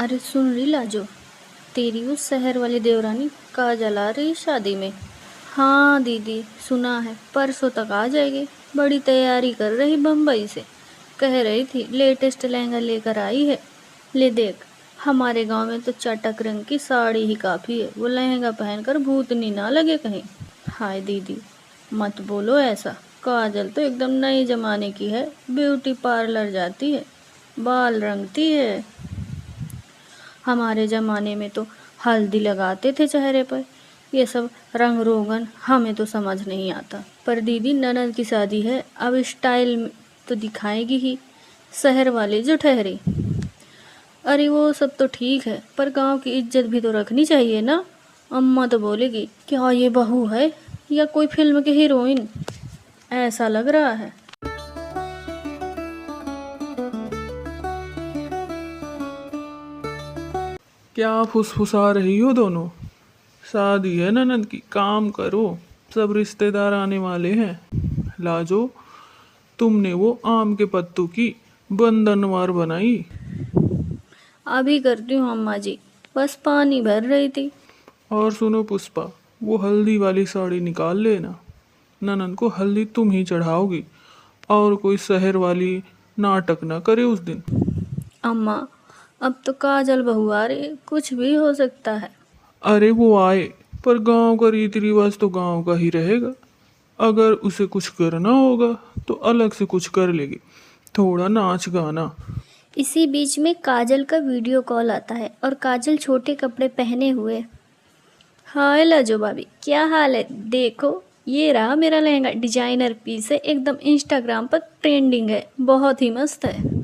अरे सुन रही लाजो, तेरी उस शहर वाली देवरानी काजल आ रही शादी में। हाँ दीदी, सुना है परसों तक आ जाएगी। बड़ी तैयारी कर रही बम्बई से। कह रही थी लेटेस्ट लहंगा लेकर आई है। ले देख, हमारे गांव में तो चटक रंग की साड़ी ही काफ़ी है, वो लहंगा पहनकर भूतनी ना लगे कहीं। हाय दीदी, मत बोलो ऐसा। काजल तो एकदम नए जमाने की है, ब्यूटी पार्लर जाती है, बाल रंगती है। हमारे ज़माने में तो हल्दी लगाते थे चेहरे पर। ये सब रंग रोगन हमें तो समझ नहीं आता। पर दीदी ननद की शादी है, अब स्टाइल में तो दिखाएगी ही, शहर वाले जो ठहरे। अरे वो सब तो ठीक है, पर गांव की इज्जत भी तो रखनी चाहिए ना। अम्मा तो बोलेगी क्या ये बहू है या कोई फिल्म की हीरोइन, ऐसा लग रहा है। क्या फुसफुसा रही हो दोनों? शादी है ननद की, काम करो। सब रिश्तेदार आने वाले हैं। लाजो, तुमने वो आम के पत्तों की बंधनवार बनाई? अभी करती हूँ अम्मा जी, बस पानी भर रही थी। और सुनो पुष्पा, वो हल्दी वाली साड़ी निकाल लेना। ननद को हल्दी तुम ही चढ़ाओगी, और कोई शहर वाली नाटक ना करे उस दिन। अम्मा, अब तो काजल बहू आ रही है, कुछ भी हो सकता है। अरे वो आए, पर गांव का रीति रिवाज तो गांव का ही रहेगा। अगर उसे कुछ करना होगा तो अलग से कुछ कर लेगी, थोड़ा नाच गाना। इसी बीच में काजल का वीडियो कॉल आता है और काजल छोटे कपड़े पहने हुए। हाय लाजो भाभी, क्या हाल है? देखो, ये रहा मेरा लहंगा, डिजाइनर पीस है, एकदम इंस्टाग्राम पर ट्रेंडिंग है, बहुत ही मस्त है।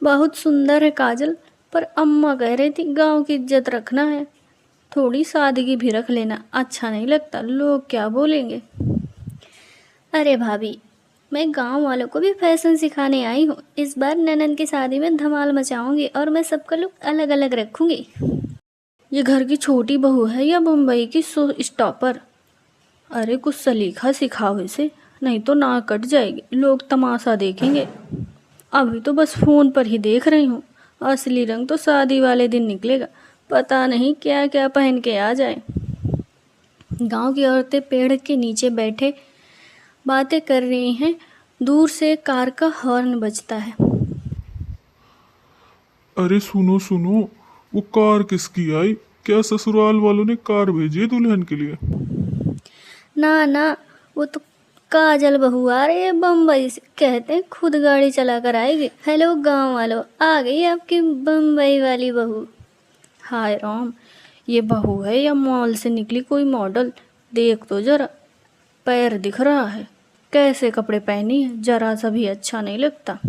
बहुत सुंदर है काजल, पर अम्मा कह रही थी गांव की इज्जत रखना है, थोड़ी सादगी भी रख लेना, अच्छा नहीं लगता, लोग क्या बोलेंगे। अरे भाभी, मैं गांव वालों को भी फैशन सिखाने आई हूँ। इस बार ननद की शादी में धमाल मचाऊंगी और मैं सबका लुक अलग अलग रखूंगी। ये घर की छोटी बहू है या मुंबई की शो स्टॉपर? अरे कुछ सलीका सिखाओ इसे, नहीं तो नाक कट जाएगी, लोग तमाशा देखेंगे। अभी तो बस फोन पर ही देख रही हूँ, असली रंग तो शादी वाले दिन निकलेगा। पता नहीं क्या क्या पहन के आ जाए। गांव की औरतें पेड़ के नीचे बैठे बातें कर रही हैं। दूर से कार का हॉर्न बजता है। अरे सुनो सुनो, वो कार किसकी आई? क्या ससुराल वालों ने कार भेजी है दुल्हन के लिए? ना ना, वो तो काजल बहू आ रही है बम्बई से, कहते हैं खुद गाड़ी चला कर आएगी। हेलो गांव वालों, आ गई आपकी बम्बई वाली बहू। हाय राम, ये बहू है या मॉल से निकली कोई मॉडल? देख तो जरा, पैर दिख रहा है, कैसे कपड़े पहनी है, जरा सा भी अच्छा नहीं लगता।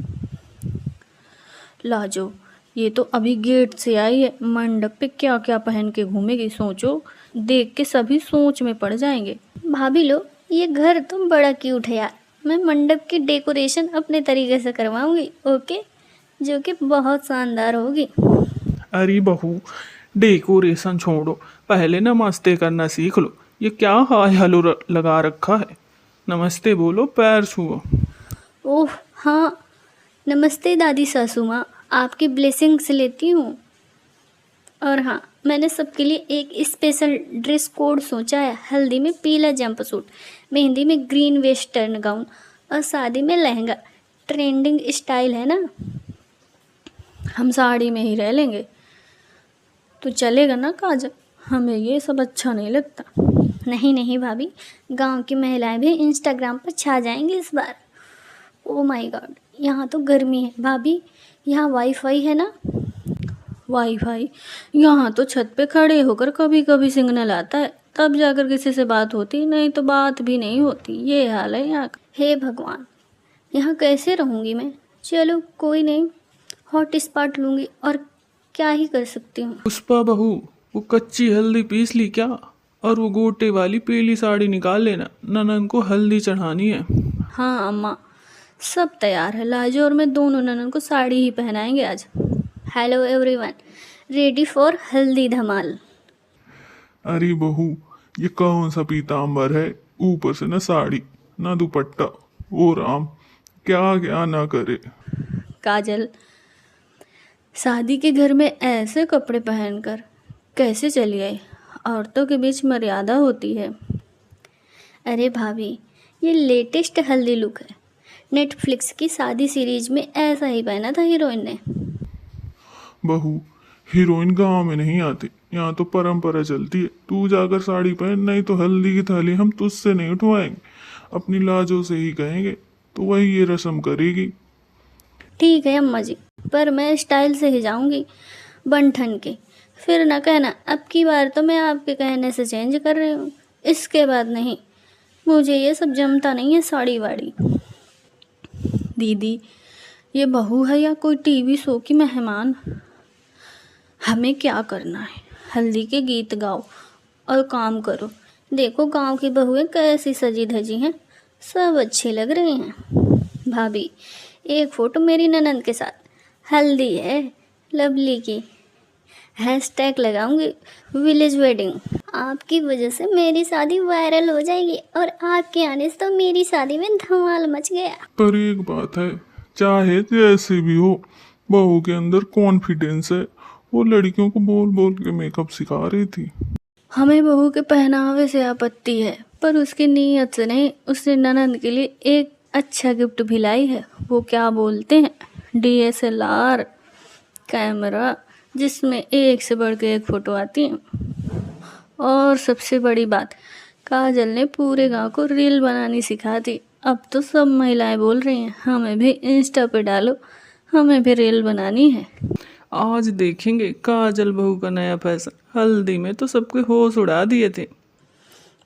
लाजो, ये तो अभी गेट से आई है, मंडप पे क्या क्या पहन के घूमेगी सोचो। देख के सभी सोच में पड़ जाएंगे। भाभी लो, ये घर तो बड़ा क्यूट है यार, मैं मंडप की डेकोरेशन अपने तरीके से करवाऊंगी, ओके, जो कि बहुत शानदार होगी। अरे बहू, डेकोरेशन छोड़ो, पहले नमस्ते करना सीख लो। ये क्या हाय हलो लगा रखा है? नमस्ते बोलो, पैर छुओ। ओह हाँ, नमस्ते दादी सासू माँ, आपकी ब्लेसिंग्स लेती हूँ। और हाँ, मैंने सबके लिए एक स्पेशल ड्रेस कोड सोचा है। हल्दी में पीला जंप सूट, मेहंदी में ग्रीन वेस्टर्न गाउन और शादी में लहंगा। ट्रेंडिंग स्टाइल है ना, हम साड़ी में ही रह लेंगे तो चलेगा ना काजल? हमें ये सब अच्छा नहीं लगता। नहीं नहीं भाभी, गांव की महिलाएं भी इंस्टाग्राम पर छा जाएंगी इस बार। ओ माय गॉड, यहाँ तो गर्मी है भाभी, यहाँ वाईफाई है ना? वाईफाई? यहाँ तो छत पे खड़े होकर कभी कभी सिग्नल आता है, तब जाकर किसी से बात होती, नहीं तो बात भी नहीं होती। ये हाल है यहाँ का। हे भगवान, यहाँ कैसे रहूँगी मैं? चलो कोई नहीं, हॉट स्पॉट लूँगी, और क्या ही कर सकती हूँ। पुष्पा बहू, वो कच्ची हल्दी पीस ली क्या? और वो गोटे वाली पीली साड़ी निकाल लेना, ननद को हल्दी चढ़ानी है। हाँ अम्मा, सब तैयार है। लाजो और मैं दोनों ननन को साड़ी ही पहनाएंगे आज। हेलो एवरीवन, रेडी फॉर हल्दी धमाल। अरे बहू, ये कौन सा पीताम्बर है? ऊपर से ना साड़ी ना दुपट्टा। ओ राम, क्या क्या ना करे। काजल, शादी के घर में ऐसे कपड़े पहनकर कैसे चली आई? औरतों के बीच मर्यादा होती है। अरे भाभी, ये लेटेस्ट हल्दी लुक है। नेटफ्लिक्स की शादी सीरीज में ऐसा ही पहना था हीरोइन ने। बहू, हीरोइन गांव में नहीं आती, यहाँ तो परंपरा चलती है। तू जाकर साड़ी पहन, नहीं तो हल्दी की थाली हम तुझसे नहीं उठवाएंगे, अपनी लाजों से ही कहेंगे, तो वही ये रस्म करेगी। ठीक है अम्मा जी, पर मैं स्टाइल से ही जाऊंगी, बन ठन के। फिर ना कहना अब की बार तो मैं आपके कहने से चेंज कर रही हूँ, इसके बाद नहीं। मुझे ये सब जमता नहीं है साड़ी वाड़ी। दीदी, ये बहू है या कोई टीवी शो की मेहमान? हमें क्या करना है? हल्दी के गीत गाओ और काम करो। देखो गांव की बहुएं कैसी सजी धजी हैं, सब अच्छी लग रही हैं। भाभी, एक फ़ोटो मेरी ननंद के साथ, हल्दी है लवली की। हैशटैग लगाऊंगी विलेज वेडिंग। आपकी वजह से मेरी शादी वायरल हो जाएगी और आपके आने से तो मेरी शादी में धमाल मच गया। पर एक बात है, चाहे जैसे भी हो, बहू के अंदर कॉन्फिडेंस है। वो लड़कियों को बोल बोल के मेकअप सिखा रही थी। हमें बहू के पहनावे से आपत्ति है, पर उसकी नीयत से नहीं। उसने ननंद के लिए एक अच्छा गिफ्ट भी लाई है। वो क्या बोलते हैं, DSLR कैमरा, जिसमें एक से बढ़ के एक फ़ोटो आती है। और सबसे बड़ी बात, काजल ने पूरे गांव को रील बनानी सिखा दी। अब तो सब महिलाएं बोल रही हैं हमें भी इंस्टा पे डालो, हमें भी रील बनानी है। आज देखेंगे काजल बहू का नया फैशन। हल्दी में तो सबके होश उड़ा दिए थे।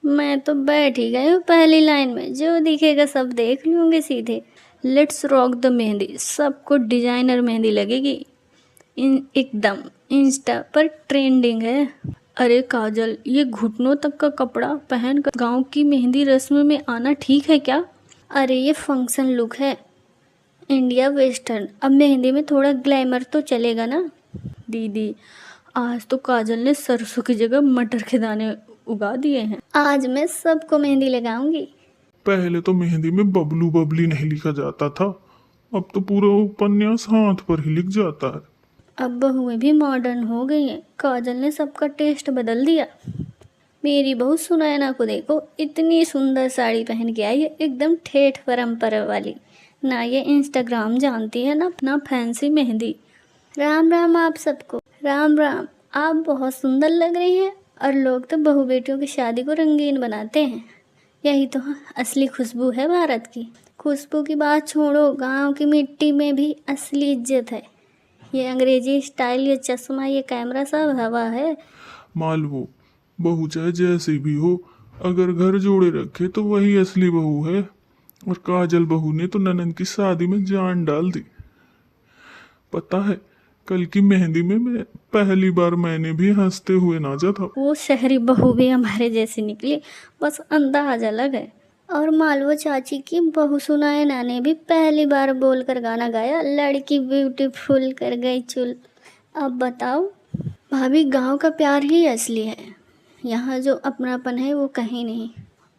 मैं तो बैठ ही गई हूँ पहली लाइन में, जो दिखेगा सब देख लूँगी सीधे। लेट्स रॉक द मेहंदी, सबको डिजाइनर मेहंदी लगेगी। एकदम इंस्टा पर ट्रेंडिंग है। अरे काजल, ये घुटनों तक का कपड़ा पहन कर गाँव की मेहंदी रस्म में आना ठीक है क्या? अरे ये फंक्शन लुक है, इंडिया वेस्टर्न। अब मेहंदी में थोड़ा ग्लैमर तो चलेगा ना। दीदी, आज तो काजल ने सरसों की जगह मटर के दाने उगा दिए हैं। आज मैं सबको मेहंदी लगाऊंगी। पहले तो मेहंदी में बबलू बबली नहीं लिखा जाता था, अब तो पूरा उपन्यास हाथ पर ही लिख जाता है। अब बहुएं भी मॉडर्न हो गई हैं। काजल ने सबका टेस्ट बदल दिया। मेरी बहू सुनैना को देखो, इतनी सुंदर साड़ी पहन के आई है, एकदम ठेठ परंपरा वाली। ना ये इंस्टाग्राम जानती है ना फैंसी मेहंदी। राम राम आप सबको, राम राम। आप बहुत सुंदर लग रही हैं, और लोग तो बहू बेटियों की शादी को रंगीन बनाते हैं। यही तो असली खुशबू है भारत की। खुशबू की बात छोड़ो, गांव की मिट्टी में भी असली इज्जत है। ये अंग्रेजी स्टाइल, ये चश्मा, ये कैमरा सब हवा है। मालवो, बहू चाहे जैसी भी हो, अगर घर जोड़े रखे तो वही असली बहू है। और काजल बहू ने तो ननंद की शादी में जान डाल दी। पता है, कल की मेहंदी में मैं पहली बार मैंने भी हंसते हुए नाचा था। वो शहरी बहू भी हमारे जैसी निकली, बस अंदाज अलग है। और मालवो चाची की बहू सुनैना ने भी पहली बार बोलकर गाना गाया, लड़की ब्यूटीफुल कर गई चुल। अब बताओ भाभी, गांव का प्यार ही असली है। यहाँ जो अपनापन है वो कहीं नहीं।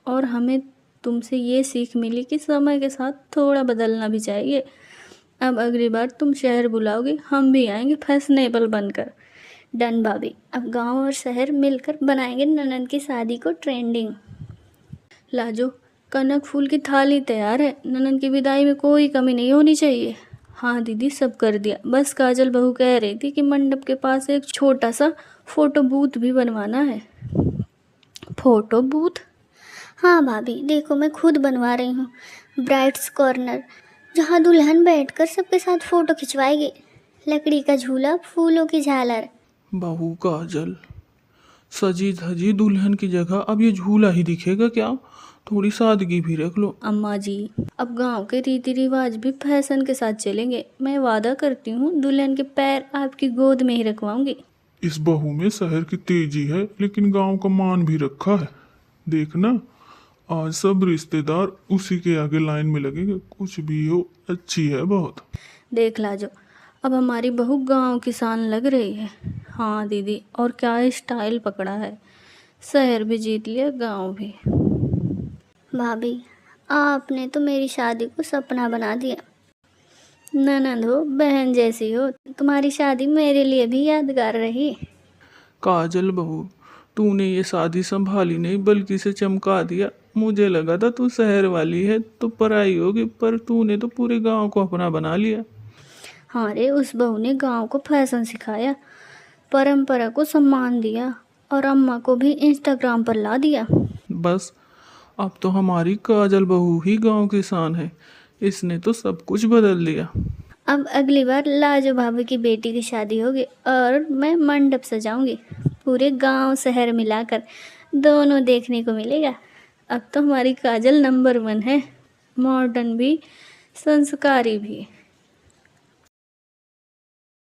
और हमें तुमसे ये सीख मिली कि समय के साथ थोड़ा बदलना भी चाहिए। अब अगली बार तुम शहर बुलाओगे, हम भी आएंगे फैशनेबल बनकर। डन भाभी, अब गांव और शहर मिलकर बनाएंगे ननंद की शादी को ट्रेंडिंग। लाजो, कनक फूल की थाली तैयार है। ननंद की विदाई में कोई कमी नहीं होनी चाहिए। हाँ दीदी, सब कर दिया। बस काजल बहू कह रही थी कि मंडप के पास एक छोटा सा फोटो बूथ भी बनवाना है। Photo booth? हाँ भाभी, देखो मैं खुद बनवा रही हूँ। ब्राइड्स कॉर्नर, जहाँ दुल्हन बैठकर सबके साथ फोटो खिंचवाएगी। लकड़ी का झूला, फूलों की झालर। बहू काजल, सजी धजी दुल्हन की जगह अब ये झूला ही दिखेगा क्या? थोड़ी सादगी भी रख लो। अम्मा जी, अब गांव के रीति रिवाज भी फैशन के साथ चलेंगे। मैं वादा करती हूँ, दुल्हन के पैर आपकी गोद में ही रखवाऊंगी। इस बहू में शहर की तेजी है, लेकिन गांव का मान भी रखा है। देखना, आज सब रिश्तेदार उसी के आगे लाइन में लगेंगे। कुछ भी हो, अच्छी है बहुत। देख लाजो, अब हमारी बहू गांव की शान लग रही है। हाँ दीदी, और क्या स्टाइल पकड़ा है। शहर भी जीत लिया, गांव भी। भाभी, आपने तो मेरी शादी को सपना बना दिया। ननद हो, बहन जैसी हो, तुम्हारी शादी मेरे लिए भी यादगार रही। काजल बहू, तूने ये शादी संभाली नहीं बल्कि इसे चमका दिया। मुझे लगा था तू शहर वाली है तो पराई होगी, पर तूने तो पूरे गांव को अपना बना लिया। हाँ रे, उस बहू ने गांव को फैशन सिखाया, परंपरा को सम्मान दिया और अम्मा को भी इंस्टाग्राम पर ला दिया। बस अब तो हमारी काजल बहू ही गांव की शान है। इसने तो सब कुछ बदल दिया। अब अगली बार लाजो भाभी की बेटी की शादी होगी और मैं मंडप सजाऊंगी, पूरे गांव शहर मिलाकर दोनों देखने को मिलेगा। अब तो हमारी काजल नंबर 1 है, मॉडर्न भी, संस्कारी भी।